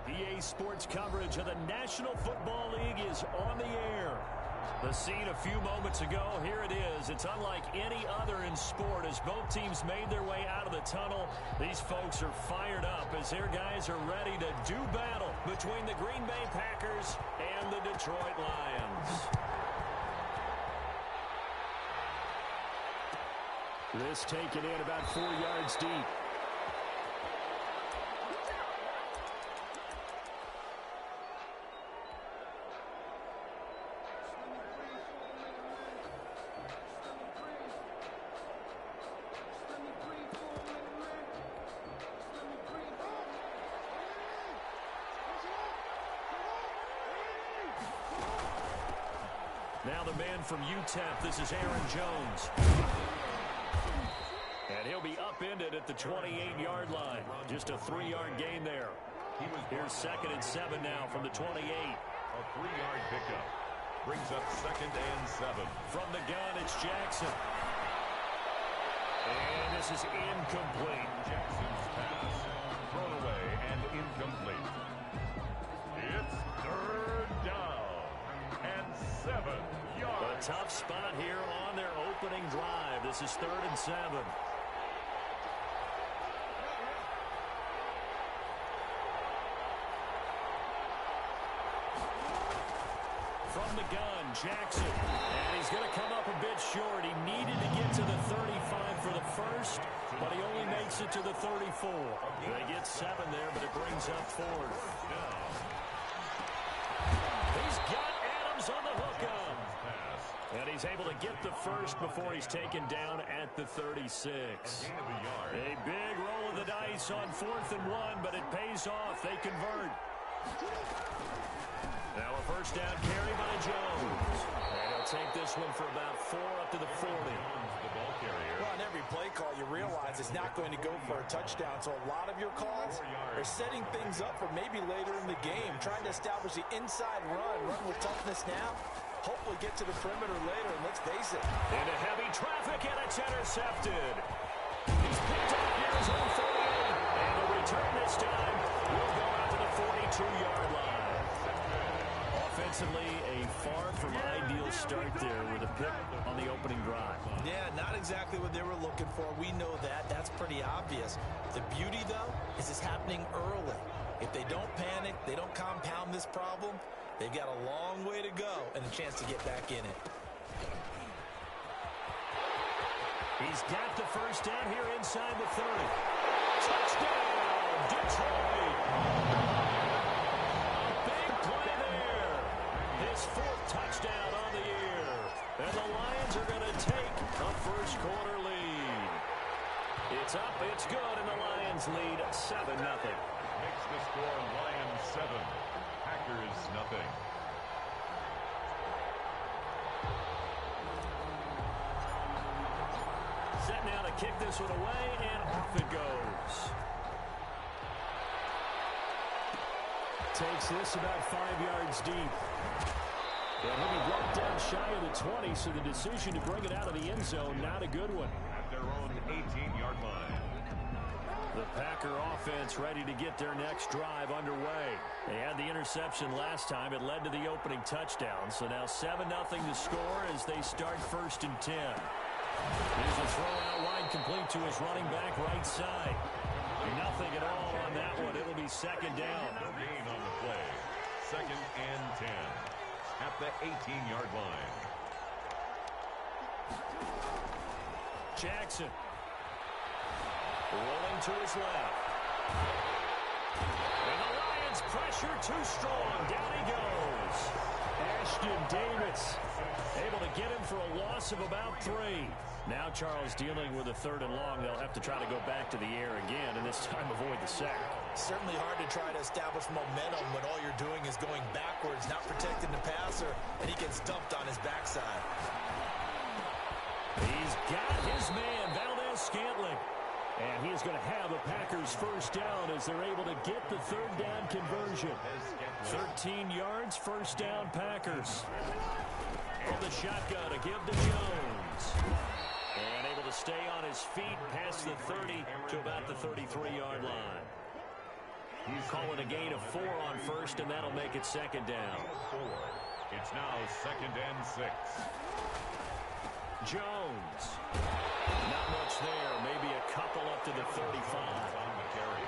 EA Sports coverage of the National Football League is on the air. The scene a few moments ago, here it is. It's unlike any other in sport as both teams made their way out of the tunnel. These folks are fired up as their guys are ready to do battle between the Green Bay Packers and the Detroit Lions. This taken in about 4 yards deep. Now the man from UTEP, this is Aaron Jones. And he'll be upended at the 28-yard line. Just a 3-yard gain there. Here's 2nd and 7 now from the 28. A 3-yard pickup. Brings up 2nd and 7. From the gun, it's Jackson. And this is incomplete. Jackson's pass thrown away and incomplete. It's 3rd down and 7 yards. A tough spot here on their opening drive. This is 3rd and 7. From the gun, Jackson. And he's going to come up a bit short. He needed to get to the 35 for the first, but he only makes it to the 34. They get 7 there, but it brings up 4th. He's got Adams on the hook up. And he's able to get the first before he's taken down at the 36. A big roll of the dice on 4th and 1, but it pays off. They convert. Now a first down carry by Jones. And he'll take this one for about 4 up to the 40. The ball carrier. Well, on every play call, you realize it's not going to go for a touchdown. So a lot of your calls are setting things up for maybe later in the game, trying to establish the inside run with toughness now. Hopefully get to the perimeter later, and let's face it. Into heavy traffic, and it's intercepted. He's picked up near his own 48. And the return this time will go out to the 42-yard line. Offensively, a far from ideal start there with a pick on the opening drive. Yeah, not exactly what they were looking for. We know that. That's pretty obvious. The beauty, though, is it's happening early. If they don't panic, they don't compound this problem, they've got a long way to go and a chance to get back in it. He's got the first down here inside the 30. Touchdown, Detroit! Big play there. His 4th touchdown on the year. And the Lions are going to take a first-quarter lead. It's up, it's good, and the Lions lead 7-0. Makes the score Lions 7, Packers nothing. Set now to kick this one away, and off it goes. Takes this about 5 yards deep. And he'll be brought down shy of the 20, so the decision to bring it out of the end zone, not a good one. At their own 18-yard line. The Packer offense ready to get their next drive underway. They had the interception last time. It led to the opening touchdown. So now 7-0 to score as they start 1st and 10. Here's a throw out wide complete to his running back right side. Nothing at all on that one. It'll be 2nd down. No gain on the play. 2nd and 10 at the 18-yard line. Jackson. Rolling to his left. And the Lions pressure too strong. Down he goes. Ashton Davis able to get him for a loss of about 3. Now Charles dealing with a 3rd and long. They'll have to try to go back to the air again, and this time avoid the sack. Certainly hard to try to establish momentum when all you're doing is going backwards, not protecting the passer, and he gets dumped on his backside. He's got his man, Valdez-Scantling. And he's going to have the Packers first down as they're able to get the 3rd down conversion. 13 yards, first down, Packers. From the shotgun to give to Jones. And able to stay on his feet past the 30 to about the 33-yard line. Calling a gain of 4 on first, and that'll make it second down. 4. It's now 2nd and 6. Jones. Not much there. Maybe a couple up to the 35. On the carry.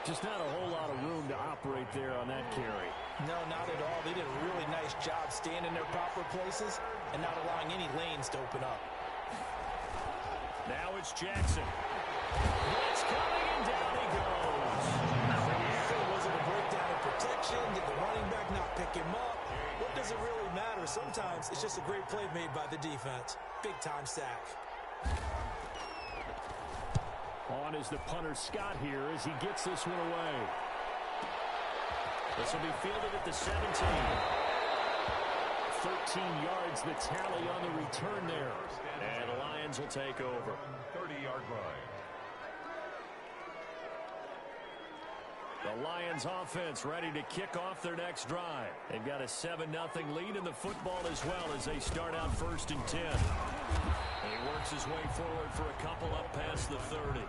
Just not a whole lot of room to operate there on that carry. No, not at all. They did a really nice job staying in their proper places and not allowing any lanes to open up. Now it's Jackson. It's coming, and down he goes. Was it a breakdown in protection? Did the running back not pick him up? What does it really matter? Sometimes it's just a great play made by the defense. Big-time sack. On is the punter Scott here as he gets this one away. This will be fielded at the 17. 13 yards the tally on the return there. And the Lions will take over. 30-yard line. The Lions offense ready to kick off their next drive. They've got a 7-0 lead in the football as well as they start out 1st and 10. And he works his way forward for a couple up past the 30.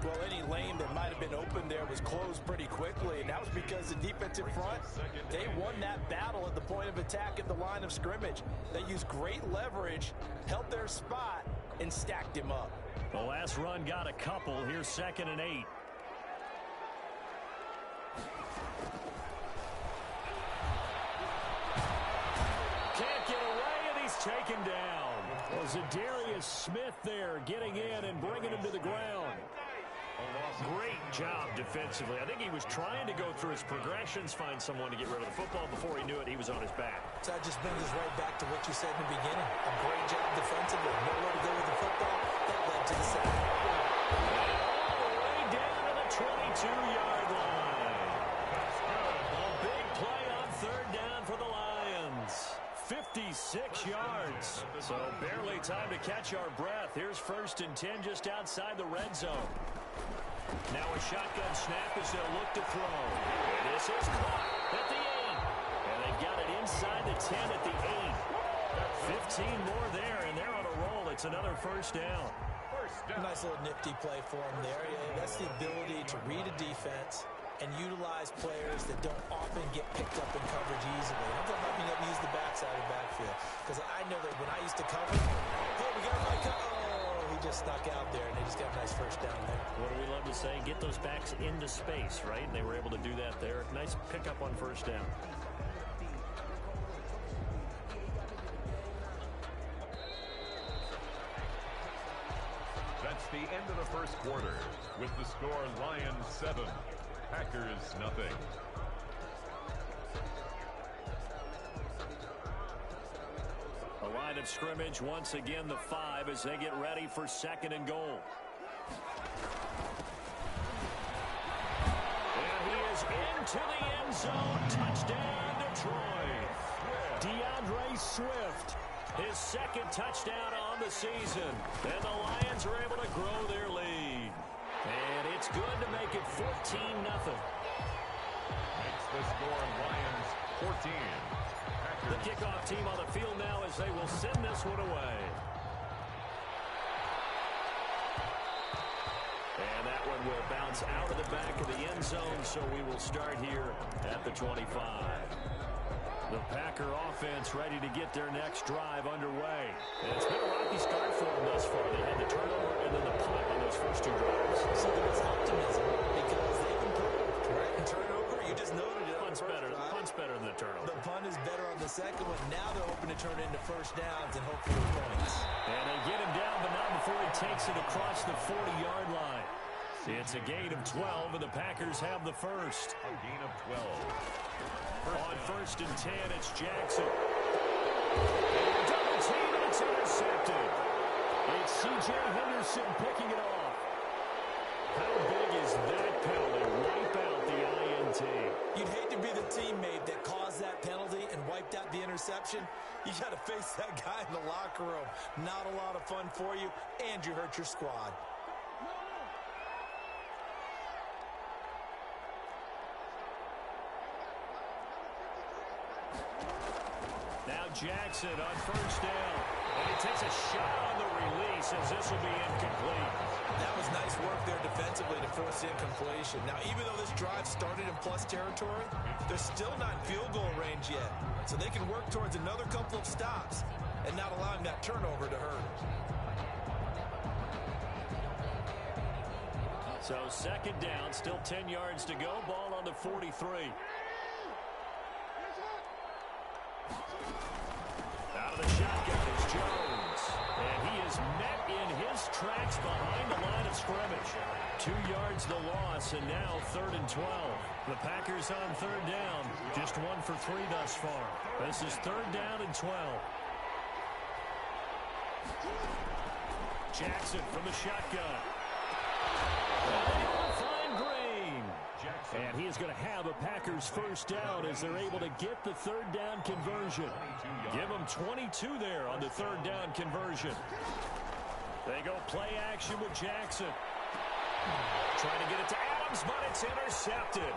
Well, any lane that might have been open there was closed pretty quickly, and that was because the defensive front, they won that battle at the point of attack at the line of scrimmage. They used great leverage, held their spot, and stacked him up. The last run got a couple. Here's 2nd and 8. Can't get away, and he's taken down. Well, Zadarius Smith there getting in and bringing him to the ground. Great job defensively. I think he was trying to go through his progressions, find someone to get rid of the football. Before he knew it, he was on his back. So that just brings us right back to what you said in the beginning. A great job defensively. Nowhere to go with the football. That led to the sack. All the way down to the 22-yard line. A big play on 3rd down for the Lions. 56 yards. So barely time to catch our breath. Here's 1st and 10 just outside the red zone. Now a shotgun snap as they'll look to throw. And this is caught at the 8. And they've got it inside the 10 at the 8. 15 more there, and they're on a roll. It's another 1st down. Nice little nifty play for him there. Yeah, that's the ability to read a defense and utilize players that don't often get picked up in coverage easily. I'm talking about being able to use the backside of the backfield. Because I know that when I used to cover, hey, we got my cover. Oh, he just snuck out there, and they just got a nice 1st down there. What do we love to say? Get those backs into space, right? And they were able to do that there. Nice pickup on 1st down. That's the end of the 1st quarter. With the score Lions 7, Packers nothing. The line of scrimmage once again the 5 as they get ready for 2nd and goal. And he is into the end zone. Touchdown, Detroit. DeAndre Swift, his 2nd touchdown on the season. And the Lions are able to grow their lead. And it's good to make it 14-0. Makes the score Lions 14. The kickoff team on the field now as they will send this one away. And that one will bounce out of the back of the end zone, so we will start here at the 25. The Packer offense ready to get their next drive underway. And it's been a rocky start for them thus far. They had the turnover and then the punt on those first 2 drives. So there's optimism because they've improved, right? And turnover, you just noted it. Punt's better than the turnover. The punt is better on the second one. Now they're hoping to turn it into 1st downs and hopefully points. And they get him down, but not before he takes it across the 40-yard line. It's a gain of 12, and the Packers have the 1st. A gain of 12. On 1st and 10, it's Jackson. Double team, and it's intercepted. It's C.J. Henderson picking it off. How big is that penalty? Wipe out the INT. You'd hate to be the teammate that caused that penalty and wiped out the interception. You got to face that guy in the locker room. Not a lot of fun for you, and you hurt your squad. Now Jackson on 1st down. And he takes a shot on the release as this will be incomplete. That was nice work there defensively to force the incompletion. Now, even though this drive started in plus territory, they're still not in field goal range yet. So they can work towards another couple of stops and not allowing that turnover to hurt. So second down, still 10 yards to go. Ball on the 43. Out of the shotgun is Jones. And he is met in his tracks behind the line of scrimmage. 2 yards the loss, and now 3rd and 12. The Packers on third down. Just 1 for 3 thus far. This is 3rd down and 12. Jackson from the shotgun. Find Green. And he is going to have a Packers first down as they're able to get the 3rd down conversion. Give them 22 there on the 3rd down conversion. They go play action with Jackson. Trying to get it to Adams, but it's intercepted.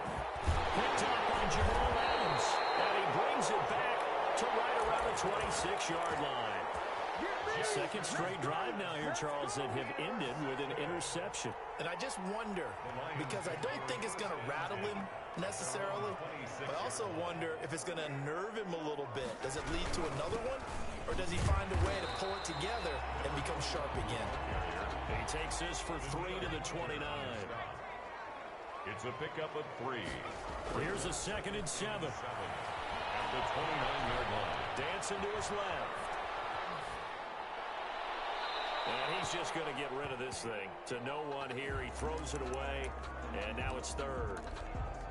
Picked up by Jamal Adams. And he brings it back to right around the 26-yard line. Second straight drive now here, Charles, that have ended with an interception. And I just wonder, because I don't think it's going to rattle him necessarily, but I also wonder if it's going to unnerve him a little bit. Does it lead to another one, or does he find a way to pull it together and become sharp again? He takes this for 3 to the 29. It's a pickup of 3. Here's a 2nd and 7. At the 29-yard line. Dancing to his left. And he's just going to get rid of this thing. To no one here. He throws it away, and now it's 3rd.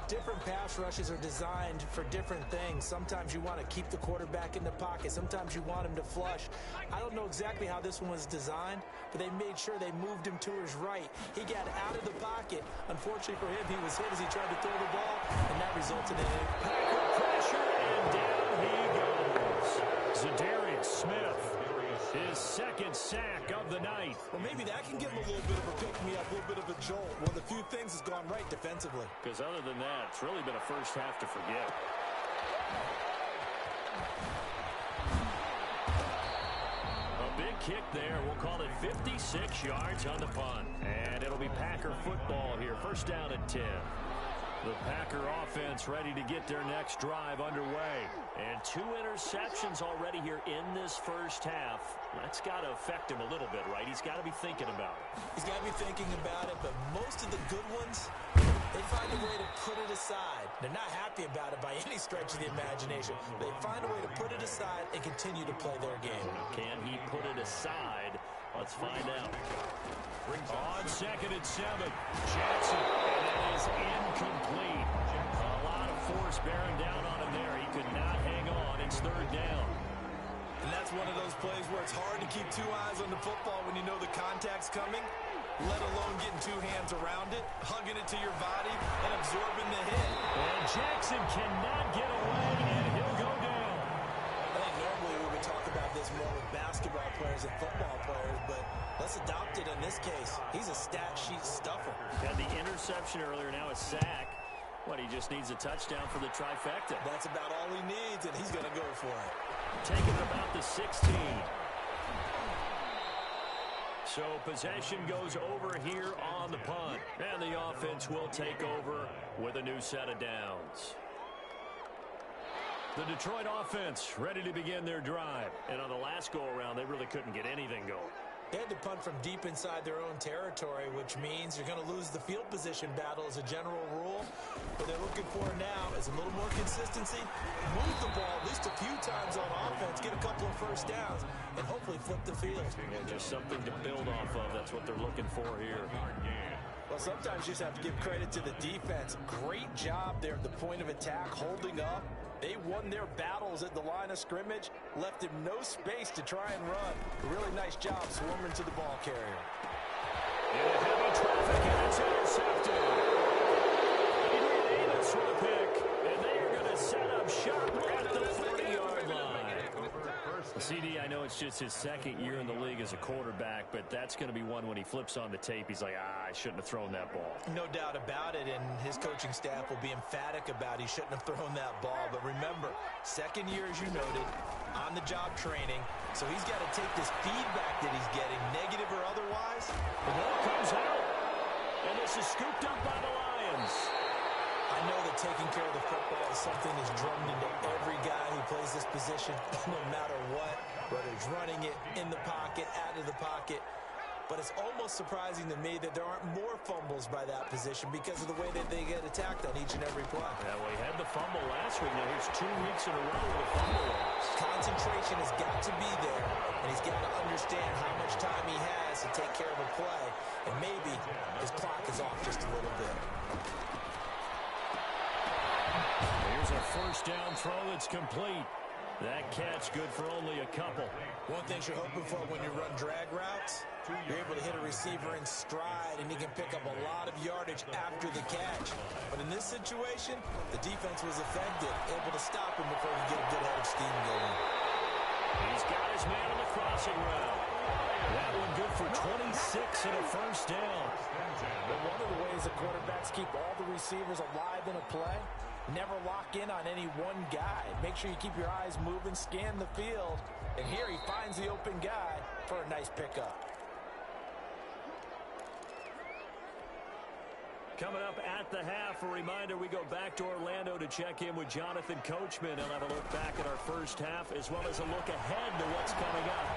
Different pass rushes are designed for different things. Sometimes you want to keep the quarterback in the pocket. Sometimes you want him to flush. I don't know exactly how this one was designed, but they made sure they moved him to his right. He got out of the pocket. Unfortunately for him, he was hit as he tried to throw the ball, and that resulted in it. Packer pressure, and down he goes. Zadarius Smith, his 2nd sack of the night. Well, maybe that can give him a little bit of a pick-me-up, a little bit of a jolt. One of the few things has gone right defensively. Because other than that, it's really been a first half to forget. A big kick there. We'll call it 56 yards on the punt. And it'll be Packer football here. First down and 10. The Packer offense ready to get their next drive underway. And 2 interceptions already here in this first half. That's got to affect him a little bit, right? He's got to be thinking about it. He's got to be thinking about it, but most of the good ones, they find a way to put it aside. They're not happy about it by any stretch of the imagination. They find a way to put it aside and continue to play their game. Can he put it aside? Let's find out. On 2nd and 7, Jackson, and that is incomplete. A lot of force bearing down on him there. He could not hang on. It's 3rd down. And that's one of those plays where it's hard to keep 2 eyes on the football when you know the contact's coming, let alone getting 2 hands around it, hugging it to your body, and absorbing the hit. And Jackson cannot get away, and he'll go down. I think normally we would talk about this more with basketball players and football players, but let's adopt it in this case. He's a stat sheet stuffer. Had the interception earlier, now a sack. What, he just needs a touchdown for the trifecta. That's about all he needs, and he's going to go for it. Taking it about the 16. So possession goes over here on the punt. And the offense will take over with a new set of downs. The Detroit offense ready to begin their drive. And on the last go-around, they really couldn't get anything going. They had to punt from deep inside their own territory, which means you're going to lose the field position battle as a general rule. What they're looking for now is a little more consistency, move the ball at least a few times on offense, get a couple of first downs, and hopefully flip the field. And just something to build off of. That's what they're looking for here. Well, sometimes you just have to give credit to the defense. Great job there at the point of attack, holding up. They won their battles at the line of scrimmage, left him no space to try and run. A really nice job swarming to the ball carrier. In heavy traffic, and it's intercepted. Adrian Amos for the pick, and they are going to set up shop at the 40-yard line. CD, I know it's just his second year in the league as a quarterback, but that's going to be one when he flips on the tape. He's like, I shouldn't have thrown that ball. No doubt about it, and his coaching staff will be emphatic about he shouldn't have thrown that ball. But remember, second year, as you noted, on-the-job training, so he's got to take this feedback that he's getting, negative or otherwise. The ball comes out, and this is scooped up by the Lions. I know that taking care of the football is something that's drummed into every guy who plays this position, no matter what, whether he's running it, in the pocket, out of the pocket. But it's almost surprising to me that there aren't more fumbles by that position because of the way that they get attacked on each and every play. Yeah, well, he had the fumble last week. Now here's 2 weeks in a row with a fumble loss. Concentration has got to be there, and he's got to understand how much time he has to take care of a play. And maybe his clock is off just a little bit. Here's a first down throw that's complete. That catch good for only a couple. One thing you're hoping for when you run drag routes, you're able to hit a receiver in stride, and he can pick up a lot of yardage after the catch. But in this situation, the defense was effective, able to stop him before he get a good head of steam going. He's got his man on the crossing route. That one good for 26 and a first down. But one of the ways the quarterbacks keep all the receivers alive in a play, never lock in on any one guy. Make sure you keep your eyes moving, scan the field. And here he finds the open guy for a nice pickup. Coming up at the half, a reminder, we go back to Orlando to check in with Jonathan Coachman. He'll have a look back at our first half as well as a look ahead to what's coming up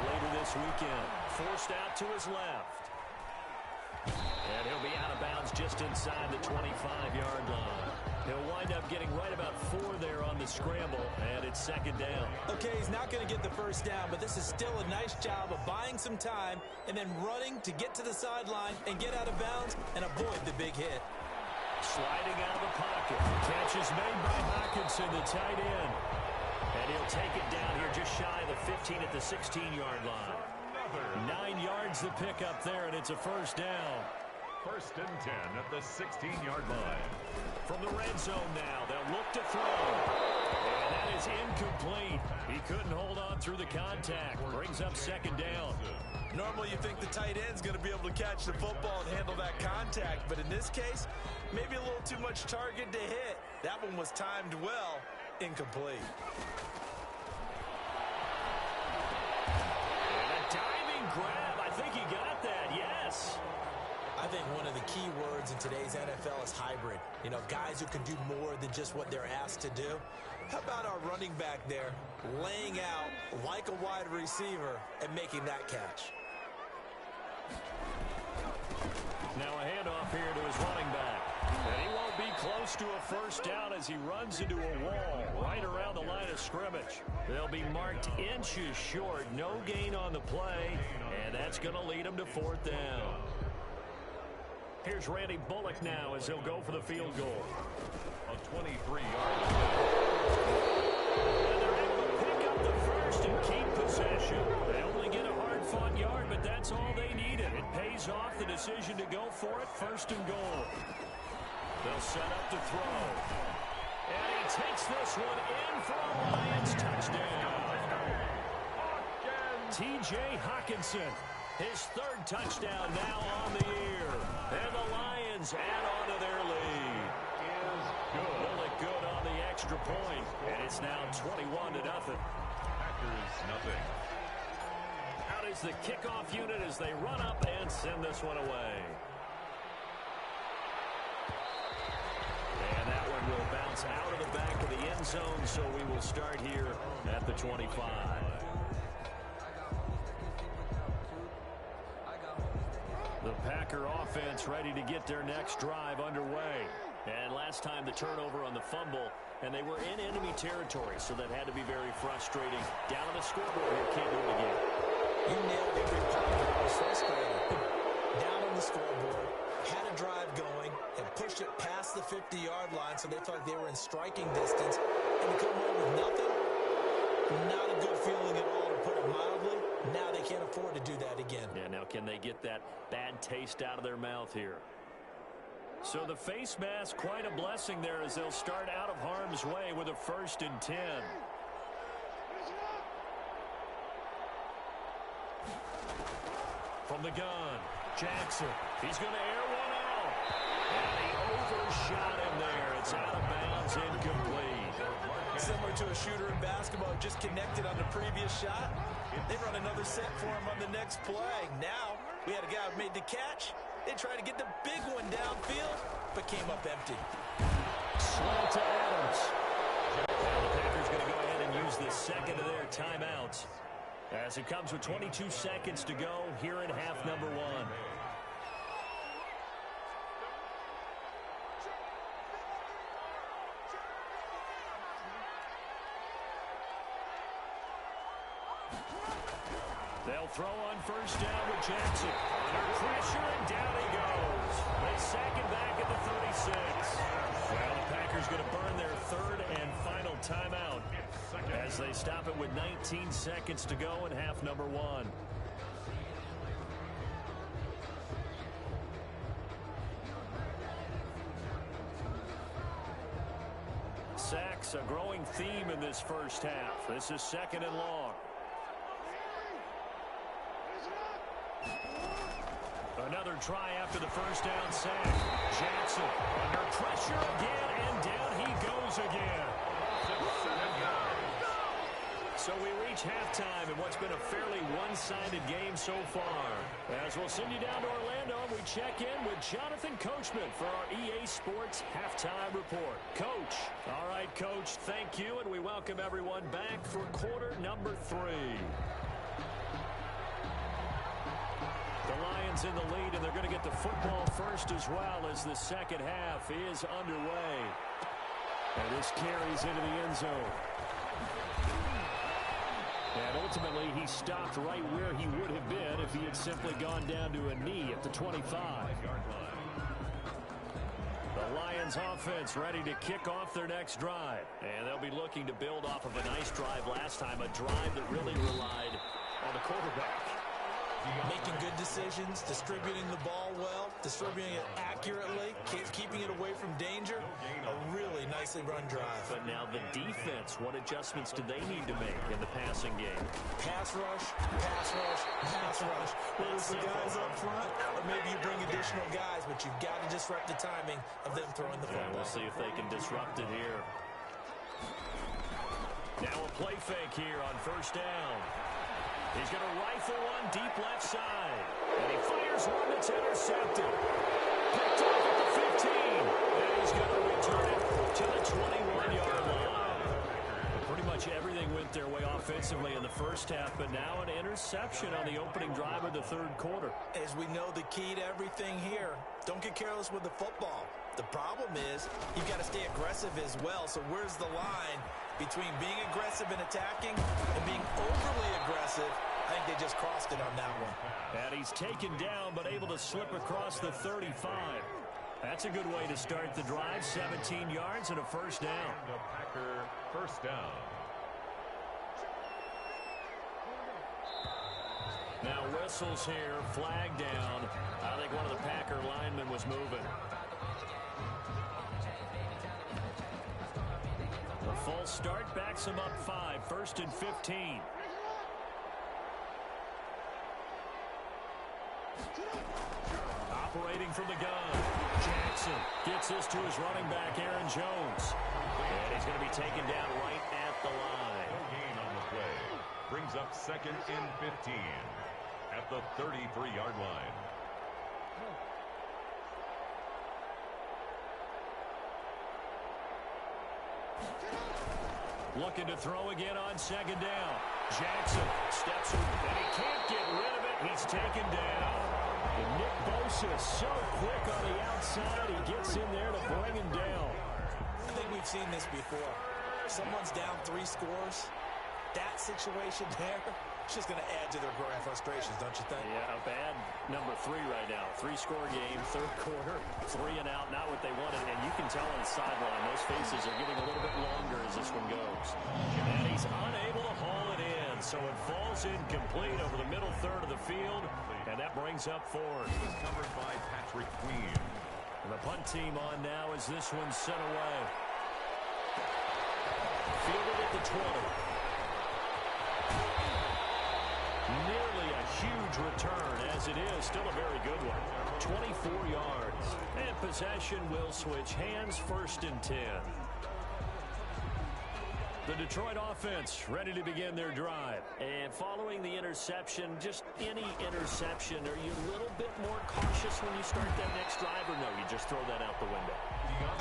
later this weekend. Forced out to his left. And he'll be out of bounds just inside the 25-yard line. He'll wind up getting right about 4 there on the scramble, and it's second down. Okay, he's not going to get the first down, but this is still a nice job of buying some time and then running to get to the sideline and get out of bounds and avoid the big hit. Sliding out of the pocket. Catch is made by Hockenson, the tight end. And he'll take it down here just shy of the 15 at the 16-yard line. 9 yards the pickup there, and it's a first down. First and 10 at the 16-yard line. From the red zone now, they'll look to throw. And that is incomplete. He couldn't hold on through the contact. Brings up second down. Normally you think the tight end's going to be able to catch the football and handle that contact, but in this case, maybe a little too much target to hit. That one was timed well, incomplete. And a diving grab. I think he got that, yes. I think one of the key words in today's NFL is hybrid. You know, guys who can do more than just what they're asked to do. How about our running back there laying out like a wide receiver and making that catch? Now a handoff here to his running back. And he won't be close to a first down as he runs into a wall right around the line of scrimmage. They'll be marked inches short. No gain on the play, and that's going to lead him to fourth down. Here's Randy Bullock now as he'll go for the field goal. A 23-yard. And they're able to pick up the first and keep possession. They only get a hard-fought yard, but that's all they needed. It pays off the decision to go for it, first and goal. They'll set up to throw. And he takes this one in for a Lions touchdown. T.J. Hockenson, his third touchdown now on the year. And the Lions add on to their lead. Bullock good on the extra point. And it's now 21-0. Packers nothing. Out is the kickoff unit as they run up and send this one away. And that one will bounce out of the back of the end zone, so we will start here at the 25. The Packer offense ready to get their next drive underway. And last time the turnover on the fumble, and they were in enemy territory, so that had to be very frustrating. Down on the scoreboard here, can't do it again. You nailed every part of it. It was frustrating. Down on the scoreboard, had a drive going, and pushed it past the 50-yard line, so they felt like they were in striking distance. And to come home with nothing, not a good feeling at all, to put it mildly. Now they can't afford to do that again. Yeah, now can they get that bad taste out of their mouth here? So the face mask, quite a blessing there as they'll start out of harm's way with a 1st and 10. From the gun, Jackson. He's going to air one out. And he overshot him there. It's out of bounds, incomplete. Similar to a shooter in basketball, just connected on the previous shot. They run another set for him on the next play. Now, we had a guy who made the catch. They tried to get the big one downfield, but came up empty. Slant to Adams. Now the Packers going to go ahead and use the second of their timeouts, as it comes with 22 seconds to go here in half number one. They'll throw on first down with Jackson. Under pressure, and down he goes. They sack him back at the 36. Well, the Packers going to burn their third and final timeout as they stop it with 19 seconds to go in half number one. Sacks, a growing theme in this first half. This is second and long. Another try after the first down sack. Jackson under pressure again, and down he goes again. So we reach halftime in what's been a fairly one-sided game so far. As we'll send you down to Orlando, and we check in with Jonathan Coachman for our EA Sports Halftime Report. Coach. All right, Coach, thank you, and we welcome everyone back for quarter number 3. The Lions in the lead, and they're going to get the football first as well as the second half is underway. And this carries into the end zone. And ultimately, he stopped right where he would have been if he had simply gone down to a knee at the 25-yard line. The Lions offense ready to kick off their next drive. And they'll be looking to build off of a nice drive last time, a drive that really relied on the quarterback. Making good decisions, distributing the ball well, distributing it accurately, keeping it away from danger. A really nicely run drive. But now the defense, what adjustments do they need to make in the passing game? Pass rush, pass rush, pass rush. Whether it's the guys up front, or maybe you bring additional guys, but you've got to disrupt the timing of them throwing the football. We'll see if they can disrupt it here. Now a play fake here on first down. He's going to rifle one deep left side. And he fires one that's intercepted. Picked off at the 15. And he's going to return it to the 21-yard line. Pretty much everything went their way offensively in the first half, but now an interception on the opening drive of the third quarter. As we know, the key to everything here, don't get careless with the football. The problem is you've got to stay aggressive as well. So where's the line between being aggressive and attacking and being overly aggressive? I think they just crossed it on that one. And he's taken down but able to slip across the 35. That's a good way to start the drive. 17 yards and a first down. The Packer first down. Now whistles here, flag down. I think one of the Packer linemen was moving. The false start backs him up 5, first and 15. Operating from the gun. Jackson gets this to his running back, Aaron Jones. And he's going to be taken down right at the line. No gain on the play. Brings up second and 15 at the 33-yard line. Looking to throw again on second down. Jackson steps in, and he can't get rid of it. He's taken down. And Nick Bosa so quick on the outside. He gets in there to bring him down. I think we've seen this before. Someone's down 3 scores. That situation there, it's just going to add to their growing frustrations, don't you think? Yeah, a bad number 3 right now. 3-score game, third quarter, 3 and out, not what they wanted. And you can tell on the sideline, those faces are getting a little bit longer as this one goes. And he's unable to haul it in, so it falls incomplete over the middle third of the field, and that brings up 4. It was covered by Patrick Queen. And the punt team on now as this one's sent away. Fielded at the 20. Nearly a huge return, as it is still a very good one. 24 yards. And possession will switch hands, 1st and 10. The Detroit offense ready to begin their drive. And following the interception, just any interception, are you a little bit more cautious when you start that next drive, or no, you just throw that out the window?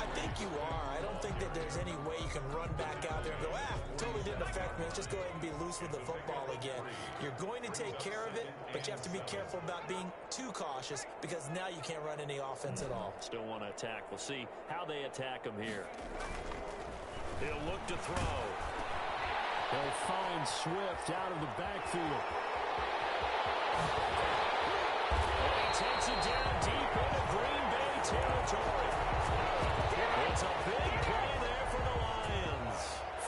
I think you are. I don't think that there's any way you can run back out there and go, totally didn't affect me. Let's just go ahead and be loose with the football again. You're going to take care of it, but you have to be careful about being too cautious because now you can't run any offense at all. Still want to attack. We'll see how they attack him here. He'll look to throw. He'll find Swift out of the backfield. And he takes it down deep into Green Bay territory. It's a big play there for the Lions.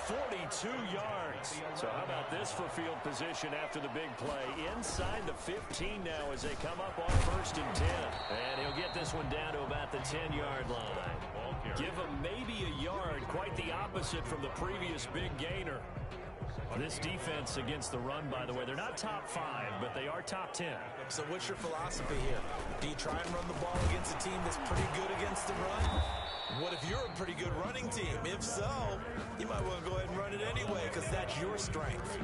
42 yards. So how about this for field position after the big play? Inside the 15 now as they come up on 1st and 10. And he'll get this one down to about the 10-yard line. Give him maybe a yard, quite the opposite from the previous big gainer. This defense against the run, by the way, they're not top 5, but they are top 10. So what's your philosophy here? Do you try and run the ball against a team that's pretty good against the run? What if you're a pretty good running team? If so, you might want to go ahead and run it anyway because that's your strength.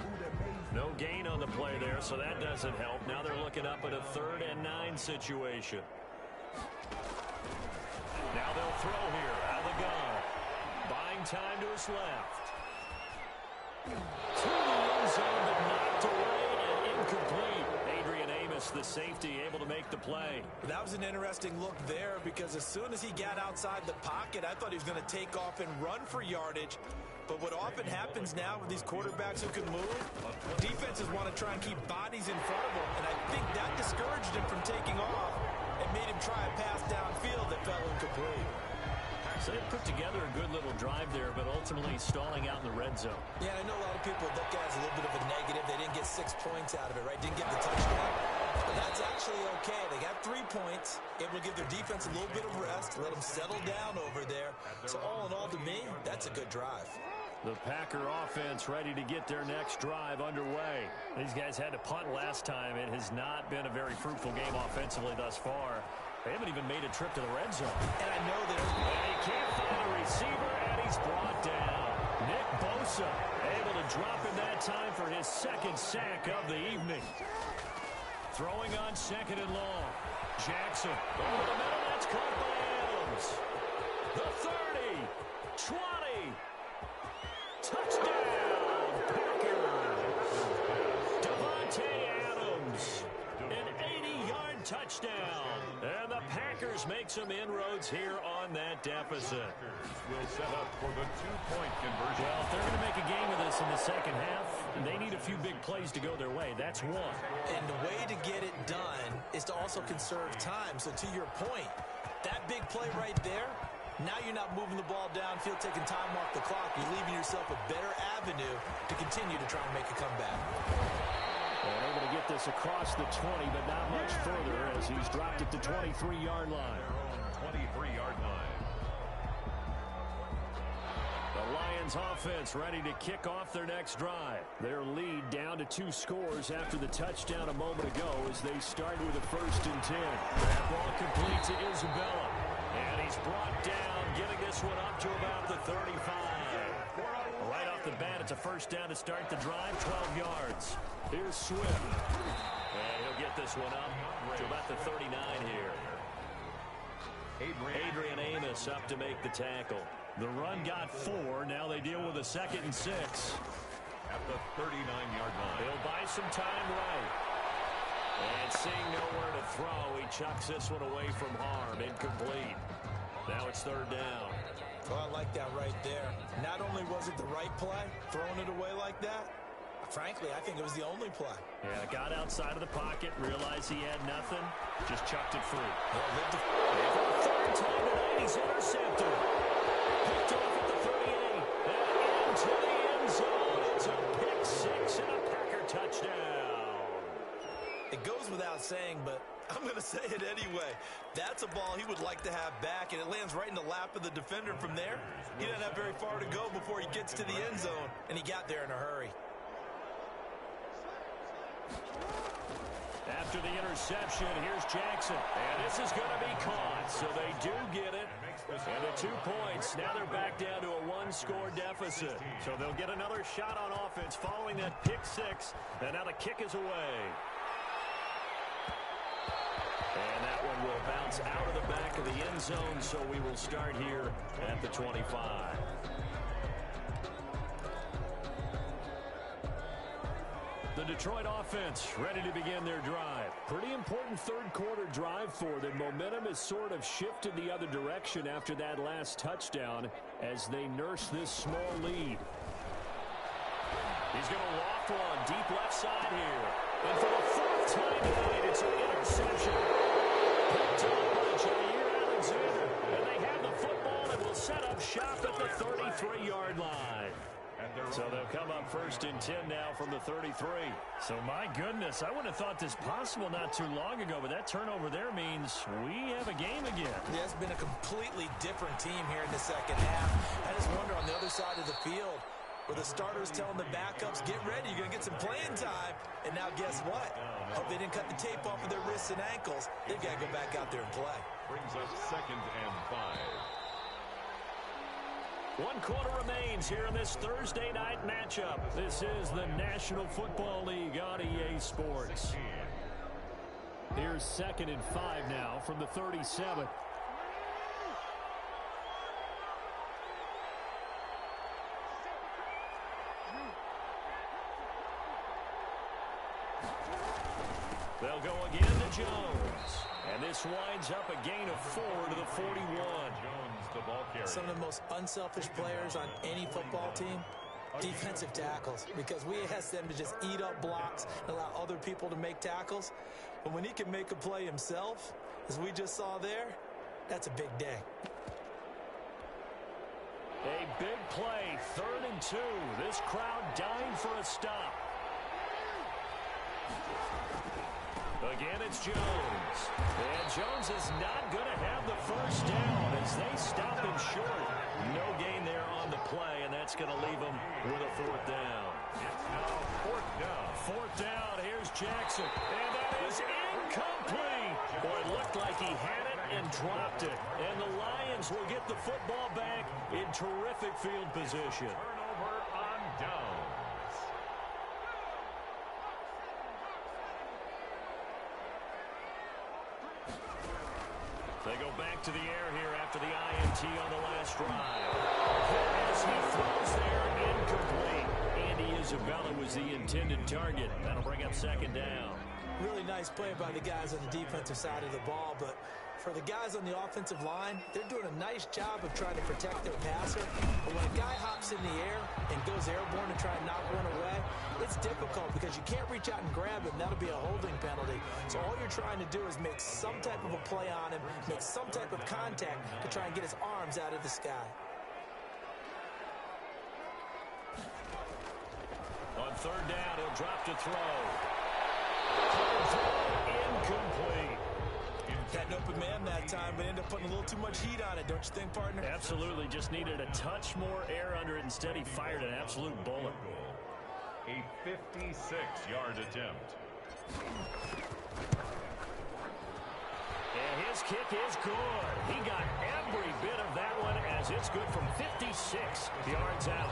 No gain on the play there, so that doesn't help. Now they're looking up at a 3rd and 9 situation. Now they'll throw here out of the gun. Buying time to his left. To the end zone, but knocked away and incomplete. Adrian Amos, the safety, able to make the play. That was an interesting look there because as soon as he got outside the pocket, I thought he was going to take off and run for yardage. But what often happens now with these quarterbacks who can move, defenses want to try and keep bodies in front of them, and I think that discouraged him from taking off and made him try a pass downfield that fell incomplete. So they put together a good little drive there, but ultimately stalling out in the red zone. Yeah, I know a lot of people look at it as a little bit of a negative. They didn't get 6 points out of it, right? Didn't get the touchdown. But that's actually okay. They got 3 points, able to give their defense a little bit of rest, let them settle down over there. So all in all, to me, that's a good drive. The Packer offense ready to get their next drive underway. These guys had to punt last time. It has not been a very fruitful game offensively thus far. They haven't even made a trip to the red zone. And I know that he can't find a receiver, and he's brought down. Nick Bosa able to drop in that time for his 2nd sack of the evening. Throwing on 2nd and long. Jackson over the middle. That's caught by Adams. The 30, 20. Touchdown, Packers. Davante Adams, an 80-yard touchdown. And the Packers make some inroads here on that deficit. Will set up for the 2-point conversion. Well, if they're going to make a game of this in the second half, they need a few big plays to go their way. That's one. And the way to get it done is to also conserve time. So to your point, that big play right there, now you're not moving the ball downfield, taking time off the clock. You're leaving yourself a better avenue to continue to try and make a comeback. And able to get this across the 20, but not much further as he's dropped it to 23-yard line. 23-yard line. The Lions offense ready to kick off their next drive. Their lead down to 2 scores after the touchdown a moment ago as they start with a 1st and 10. That ball complete to Isabella. And he's brought down, getting this one up to about the 35. Right off the bat, it's a 1st down to start the drive, 12 yards. Here's Swift. And he'll get this one up to about the 39 here. Adrian Amos up to make the tackle. The run got 4. Now they deal with a 2nd and 6. At the 39-yard line. He'll buy some time right. And seeing nowhere to throw, he chucks this one away from harm. Incomplete. Now it's 3rd down. Oh, I like that right there. Not only was it the right play, throwing it away like that, frankly, I think it was the only play. Yeah, got outside of the pocket, realized he had nothing, just chucked it free. Yeah, for the 3rd time tonight, he's intercepted. Picked off at the 38. And into the end zone. It's a pick 6 and a Packer touchdown. It goes without saying, but I'm going to say it anyway. That's a ball he would like to have back, and it lands right in the lap of the defender from there. He didn't have very far to go before he gets to the end zone, and he got there in a hurry. after the interception. Here's Jackson. And this is going to be caught. So they do get it. And the 2 points. Now they're back down to a 1-score deficit. So they'll get another shot on offense following that pick 6. And now the kick is away. And that one will bounce out of the back of the end zone. So we will start here at the 25. The Detroit offense ready to begin their drive. Pretty important third-quarter drive for them. Momentum has sort of shifted the other direction after that last touchdown as they nurse this small lead. He's going to loft one deep left side here. And for the 4th time tonight, it's an interception. Picked up by Jair Alexander. And they have the football and will set up shop at the 33-yard line. So they'll come up 1st and 10 now from the 33. So my goodness, I wouldn't have thought this possible not too long ago, but that turnover there means we have a game again. Yeah, it's been a completely different team here in the second half. I just wonder on the other side of the field, where the starters telling the backups, get ready, you're going to get some playing time. And now guess what? Hope they didn't cut the tape off of their wrists and ankles. They've got to go back out there and play. Brings up 2nd and 5. 1 quarter remains here in this Thursday night matchup. This is the National Football League on EA Sports. Here's 2nd and 5 now from the 37. They'll go again to Jones. And this winds up a gain of 4 to the 41. Jones, the ball carrier. Some of the most unselfish players on any football team, defensive tackles, because we ask them to just eat up blocks and allow other people to make tackles. But when he can make a play himself, as we just saw there, that's a big day. A big play, 3rd and 2. This crowd dying for a stop. Again, it's Jones. And Jones is not going to have the first down as they stop him short. No gain there on the play, and that's going to leave him with a 4th down. It's now 4th down. 4th down, here's Jackson. And that is incomplete. Boy, it looked like he had it and dropped it. And the Lions will get the football back in terrific field position. Turnover on downs. They go back to the air here after the INT on the last drive. As he throws there, incomplete. Andy Isabella was the intended target. That'll bring up 2nd down. Really nice play by the guys on the defensive side of the ball, but for the guys on the offensive line, they're doing a nice job of trying to protect their passer. But when a guy hops in the air and goes airborne to try and knock one away, it's difficult because you can't reach out and grab him. That'll be a holding penalty. So all you're trying to do is make some type of a play on him, make some type of contact to try and get his arms out of the sky. On 3rd down, he'll drop to throw. Incomplete. Had an open man that time, but ended up putting a little too much heat on it, don't you think, partner? Absolutely. Just needed a touch more air under it. Instead, he fired an absolute bullet. A 56-yard attempt. And his kick is good. He got every bit of that one as it's good from 56 yards out.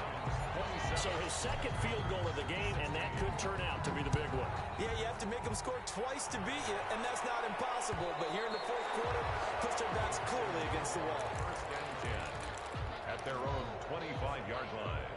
So his 2nd field goal of the game, and that could turn out to be the big one. Yeah, you have to make them score twice to beat you, and that's not impossible. But here in the 4th quarter, puts their backs clearly against the wall. 1st and 10 at their own 25-yard line.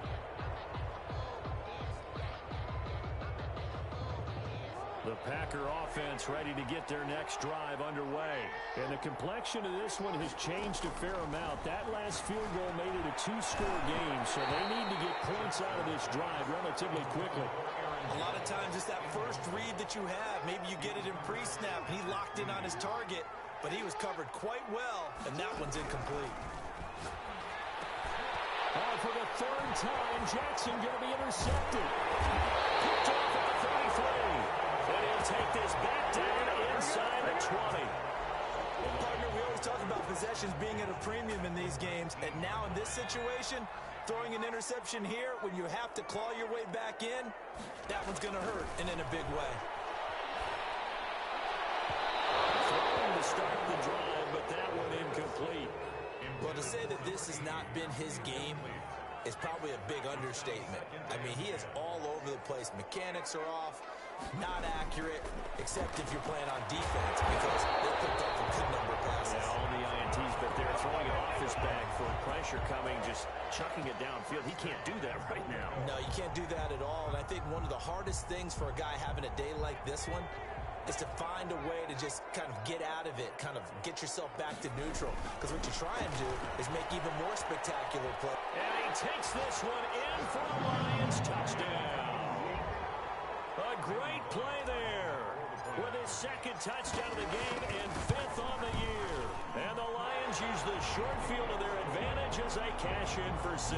The Packer offense ready to get their next drive underway. And the complexion of this one has changed a fair amount. That last field goal made it a 2-score game, so they need to get points out of this drive relatively quickly. A lot of times it's that first read that you have. Maybe you get it in pre-snap. He locked in on his target, but he was covered quite well, and that one's incomplete. For the 3rd time, Jackson going to be intercepted. Picked off at the 33. And he'll take this back down inside the 20. Well, partner, we always talk about possessions being at a premium in these games. And now in this situation, throwing an interception here when you have to claw your way back in, that one's going to hurt and in a big way. incomplete. Well, to say that this has not been his game is probably a big understatement. I mean, he is all over the place. Mechanics are off, not accurate, except if you're playing on defense, because they picked up a good number of passes. Yeah, all the INTs, but they're throwing it off his back for pressure coming, just chucking it downfield. He can't do that right now. No, you can't do that at all. And I think one of the hardest things for a guy having a day like this one is to find a way to just kind of get out of it, kind of get yourself back to neutral. Because what you try and do is make even more spectacular play. And he takes this one in for a Lions touchdown. A great play there with his second touchdown of the game and fifth on the year. And the Lions use the short field to their advantage as they cash in for 6.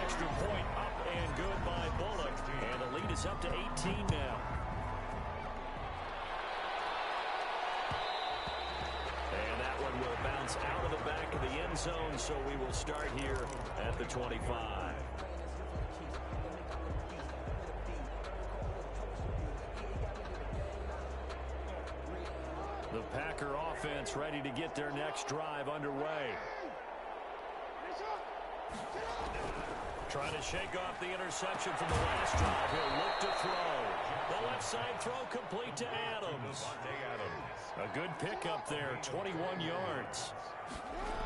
Extra point up and good by Bullock. And the lead is up to 18 now. And that one will bounce out of the back of the end zone, so we will start here at the 25. The Packer offense ready to get their next drive underway. Trying to shake off the interception from the last drive. He'll look to throw. The left side throw complete to Adams. A good pickup there, 21 yards.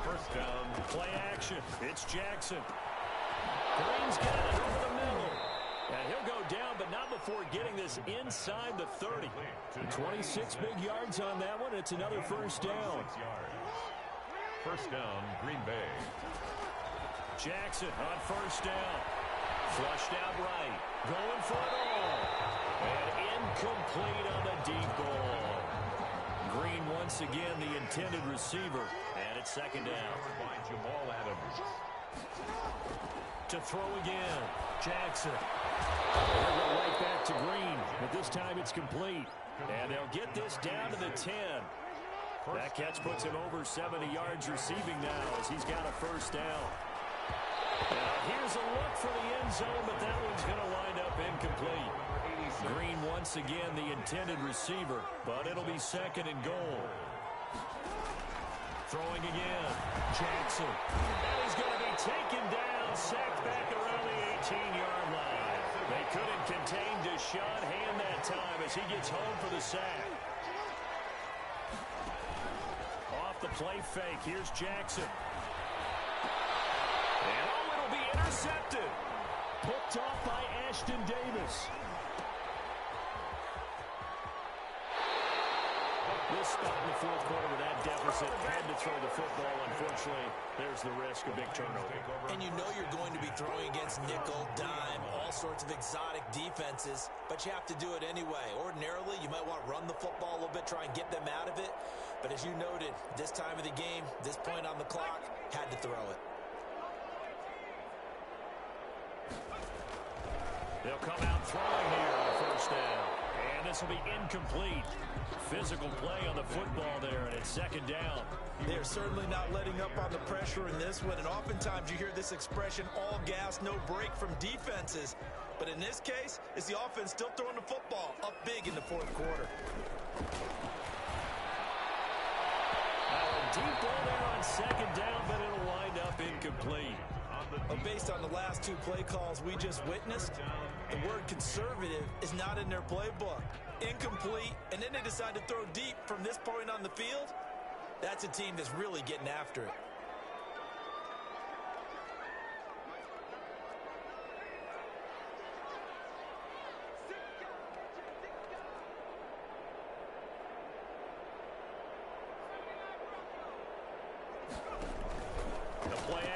First down. Play action. It's Jackson. Green's got it over the middle. And he'll go down, but not before getting this inside the 30. 26 big yards on that one. It's another first down. First down, Green Bay. Jackson on first down. Flushed out right. Going for it all. And incomplete on the deep ball. Green once again the intended receiver. And it's second down. By Jamal Adams. To throw again. Jackson. They'll go right back to Green. But this time it's complete. And they'll get this down to the 10. That catch puts him over 70 yards receiving now as he's got a first down. Now here's a look for the end zone, but that one's going to wind up incomplete. Green once again the intended receiver, but it'll be second and goal. Throwing again. Jackson. And he's going to be taken down, sacked back around the 18-yard line. They couldn't contain Deshaun Hand that time as he gets home for the sack. Off the play fake. Here's Jackson. And oh, it'll be intercepted. Picked off by Ashton Davis. This spot in the fourth quarter with that deficit, had to throw the football. Unfortunately, there's the risk of big turnover. And you know you're going to be throwing against nickel, dime, all sorts of exotic defenses, but you have to do it anyway. Ordinarily, you might want to run the football a little bit, try and get them out of it. But as you noted, this time of the game, this point on the clock, had to throw it. They'll come out throwing here on first down. And this will be incomplete. Physical play on the football there, and it's second down. They're certainly not letting up on the pressure in this one, and oftentimes you hear this expression, all gas, no break from defenses. But in this case, it's the offense still throwing the football up big in the fourth quarter. A deep ball there on second down, but it'll wind up incomplete. But based on the last two play calls we just witnessed, the word conservative is not in their playbook. Incomplete, and then they decide to throw deep from this point on the field. That's a team that's really getting after it.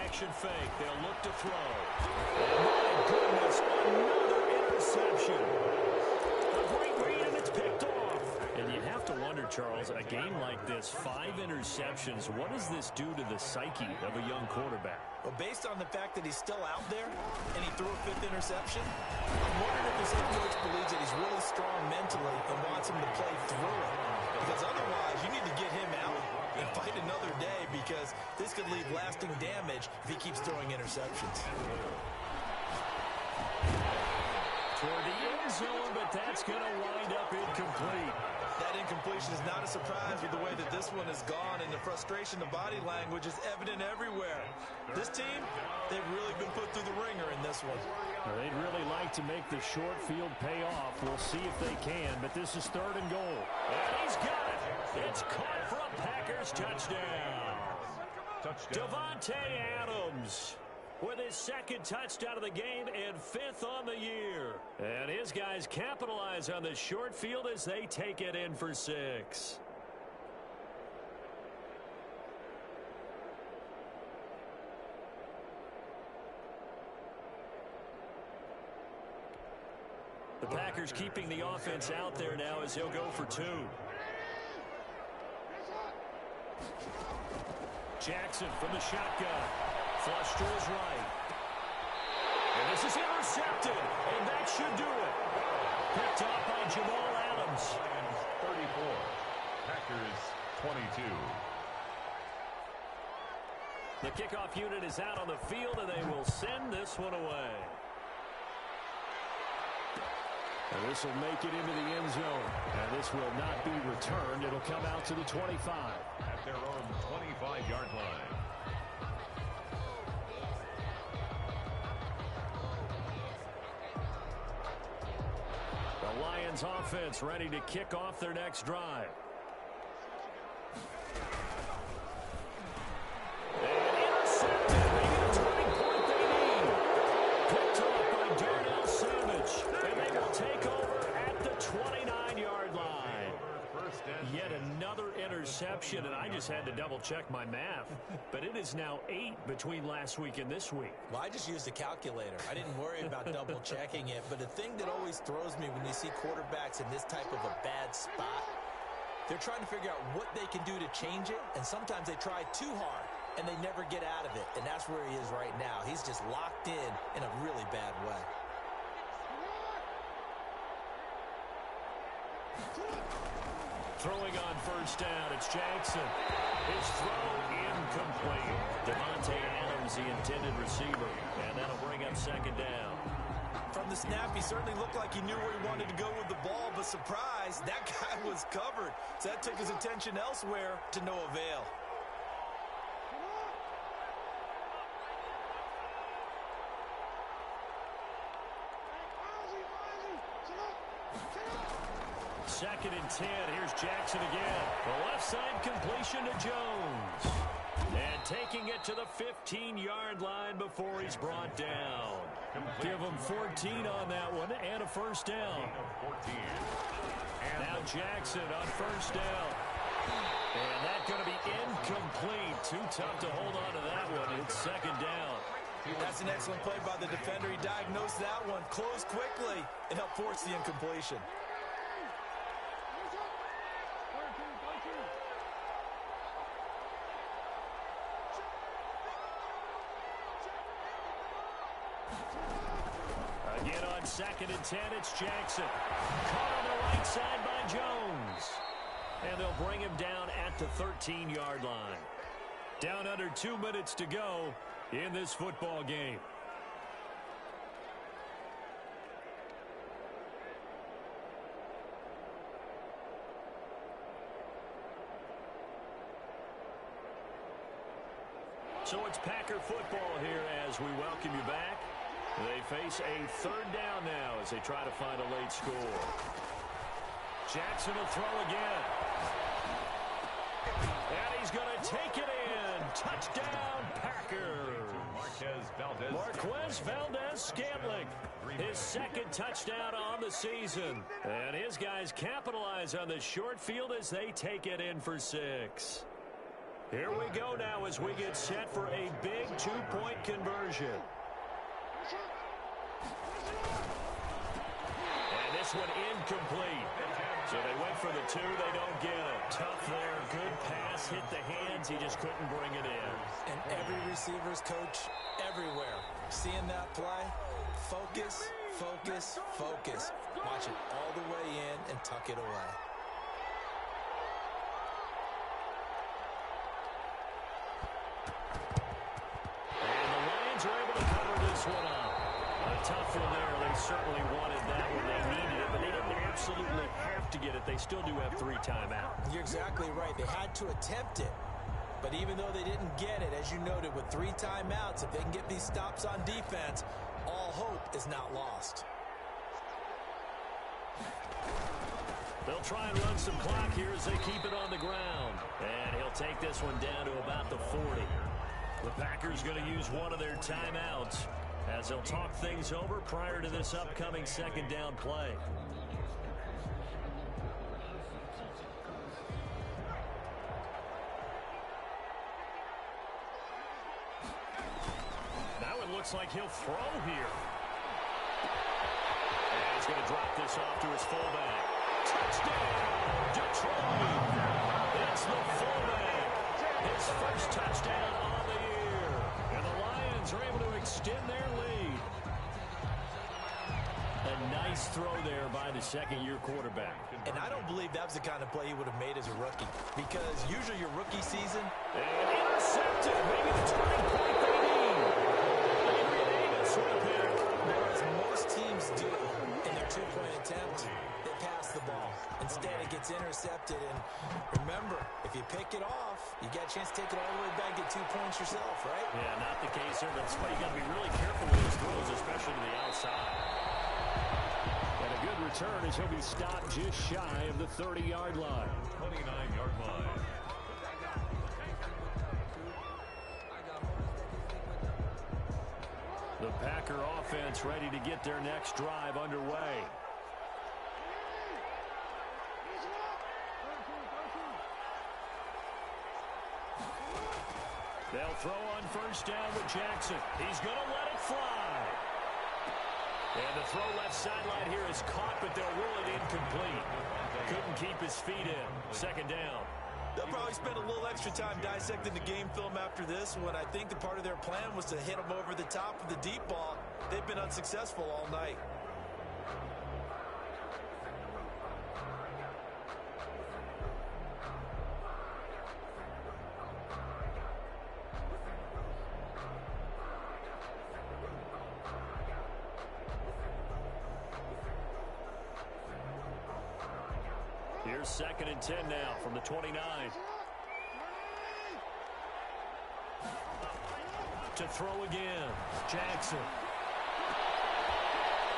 Action fake. They'll look to throw. Oh, my goodness. Another interception. A great read, and it's picked off. And you have to wonder, Charles, a game like this, 5 interceptions, what does this do to the psyche of a young quarterback? Well, based on the fact that he's still out there and he threw a 5th interception, I'm wondering if his head coach believes that he's really strong mentally and wants him to play through it. Because otherwise, you need to get him out and fight another day, because this could leave lasting damage if he keeps throwing interceptions. Toward the end zone, but that's going to wind up incomplete. That incompletion is not a surprise with the way that this one has gone, and the frustration, the body language is evident everywhere. This team, they've really been put through the ringer in this one. They'd really like to make the short field pay off. We'll see if they can, but this is 3rd and goal. And he's got it. It's caught for a Packers touchdown. Davante Adams with his 2nd touchdown of the game and 5th on the year. And his guys capitalize on the short field as they take it in for 6. The Packers keeping the offense out there now as he'll go for 2. Jackson from the shotgun. Flush to his right. And this is intercepted. And that should do it. Picked up by Jamal Adams. 34. Packers 22. The kickoff unit is out on the field, and they will send this one away. And this will make it into the end zone. And this will not be returned. It'll come out to the 25. At their own 25-yard line. The Lions offense ready to kick off their next drive. And intercepted. Maybe the turning point they need. Picked up by Darnell Savage. And they will take over at the 29-yard line. Yet another interception, and I just had to double-check my math. But it is now 8 between last week and this week. Well, I just used a calculator. I didn't worry about double-checking it. But the thing that always throws me when you see quarterbacks in this type of a bad spot, they're trying to figure out what they can do to change it, and sometimes they try too hard, and they never get out of it. And that's where he is right now. He's just locked in a really bad way. Throwing on first down, it's Jackson. His throw incomplete. Davante Adams, the intended receiver. And that'll bring up 2nd down. From the snap, he certainly looked like he knew where he wanted to go with the ball, but surprise, that guy was covered. So that took his attention elsewhere to no avail. Second and 10. Here's Jackson again. The left side completion to Jones. And taking it to the 15-yard line before he's brought down. Give him 14 on that one and a first down. 14. Now Jackson on first down. And that's going to be incomplete. Too tough to hold on to that one. It's 2nd down. That's an excellent play by the defender. He diagnosed that one, closed quickly, and helped force the incompletion. Again on 2nd and 10, it's Jackson. Caught on the right side by Jones. And they'll bring him down at the 13-yard line. Down under 2 minutes to go in this football game. So it's Packer football here as we welcome you back. They face a 3rd down now as they try to find a late score. Jackson will throw again. And he's going to take it in. Touchdown, Packers. Marquez Valdez-Scantling. His 2nd touchdown on the season. And his guys capitalize on the short field as they take it in for 6. Here we go now as we get set for a big 2-point conversion. And this one incomplete. So they went for the 2, they don't get it. Tough there, good pass, hit the hands, he just couldn't bring it in. And every receiver's coach everywhere. Seeing that play, focus, focus, focus. Watch it all the way in and tuck it away. And the Lions are able to cover this one up. tough one there. They certainly wanted that when they needed it, but they didn't absolutely have to get it. They still do have 3 timeouts. You're exactly right. They had to attempt it. But even though they didn't get it, as you noted, with 3 timeouts, if they can get these stops on defense, all hope is not lost. They'll try and run some clock here as they keep it on the ground. And he'll take this one down to about the 40. The Packers going to use one of their timeouts as they'll talk things over prior to this upcoming second down play. Now it looks like he'll throw here. And he's going to drop this off to his fullback. Touchdown, Detroit! It's the fullback. His first touchdown on the year. And the Lions are able to extend their lead. A nice throw there by the second-year quarterback. And I don't believe that was the kind of play he would have made as a rookie. Because usually your rookie season... And intercepted. Maybe the turning point they need. Adrian Davis with a pick. As most teams do in their 2-point attempt, they pass the ball. Instead, it gets intercepted. And remember, if you pick it off, you got a chance to take it all the way back, get 2 points yourself, right? Yeah, not the case here. That's why you got to be really careful with his throws, especially to the outside. And a good return as he'll be stopped just shy of the 30-yard line. 29-yard line. The Packer offense ready to get their next drive underway. They'll throw on first down with Jackson. He's going to let it fly. And the throw left sideline here is caught, but they'll rule it incomplete. Couldn't keep his feet in. Second down. They'll probably spend a little extra time dissecting the game film after this when I think the part of their plan was to hit them over the top of the deep ball. They've been unsuccessful all night. Here's 2nd and 10 now from the 29. To throw again. Jackson.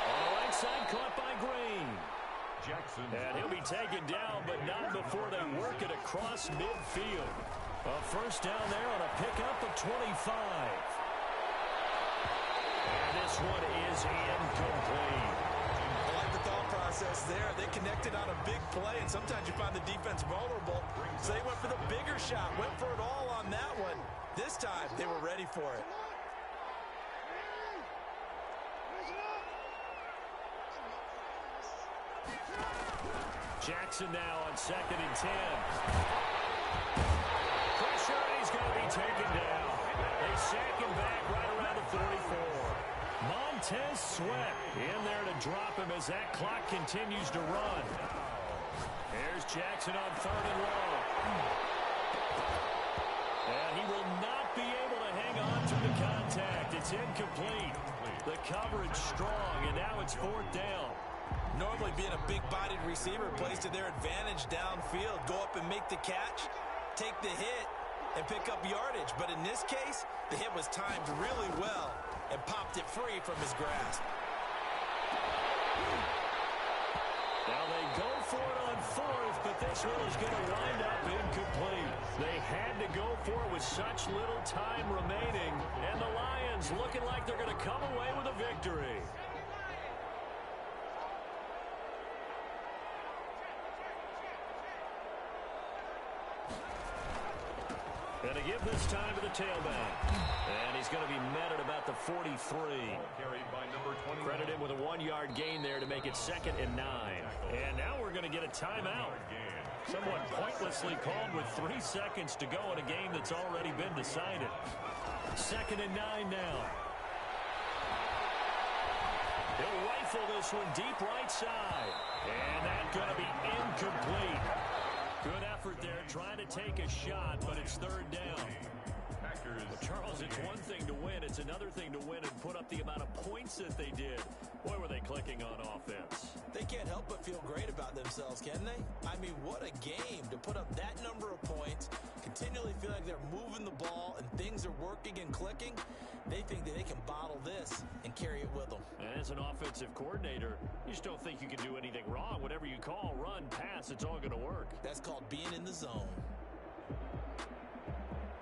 On the right side, caught by Green. Jackson. And he'll be taken down, but not before they work it across midfield. A first down there on a pickup of 25. And this one is incomplete. I like the thought process there. They connected on a big play, and sometimes you find the defense vulnerable. So they went for the bigger shot, went for it all on that one. This time, they were ready for it. Jackson now on 2nd and 10. Pressure, he's going to be taken down. They sack him back right around the 44. Montez Sweat in there to drop him as that clock continues to run. Here's Jackson on 3rd and long. And he will not be able to hang on to the contact. It's incomplete. The coverage strong, and now it's 4th down. Normally being a big-bodied receiver plays to their advantage downfield. Go up and make the catch, take the hit, and pick up yardage. But in this case, the hit was timed really well and popped it free from his grasp. Now they go for it on 4th, but this one is going to wind up incomplete. They had to go for it with such little time remaining, and the Lions looking like they're going to come away with a victory. And to give this time to the tailback. And he's going to be met at about the 43. Carried by number 20. Credit him with a 1-yard gain there to make it 2nd and 9. And now we're going to get a timeout. Somewhat pointlessly called with 3 seconds to go in a game that's already been decided. 2nd and 9 now. He'll rifle this one deep right side. And that's going to be incomplete. Good effort there trying to take a shot, but it's 3rd down. Packers. Well, Charles, it's one thing to win. It's another another thing to win and put up the amount of points that they did. Boy, were they clicking on offense. They can't help but feel great about themselves, can they? I mean, what a game to put up that number of points, continually feel like they're moving the ball and things are working and clicking. They think that they can bottle this and carry it with them. And as an offensive coordinator, you just don't think you can do anything wrong. Whatever you call, run, pass, it's all going to work. That's called being in the zone.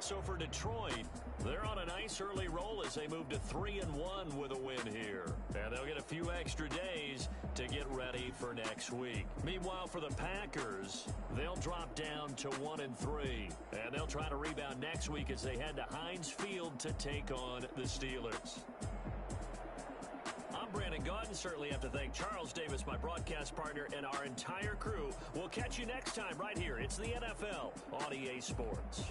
So for Detroit, they're on a nice early roll as they move to 3-1 with a win here. And they'll get a few extra days to get ready for next week. Meanwhile, for the Packers, they'll drop down to 1-3. And they'll try to rebound next week as they head to Heinz Field to take on the Steelers. I'm Brandon Gaudin. Certainly have to thank Charles Davis, my broadcast partner, and our entire crew. We'll catch you next time right here. It's the NFL on EA Sports.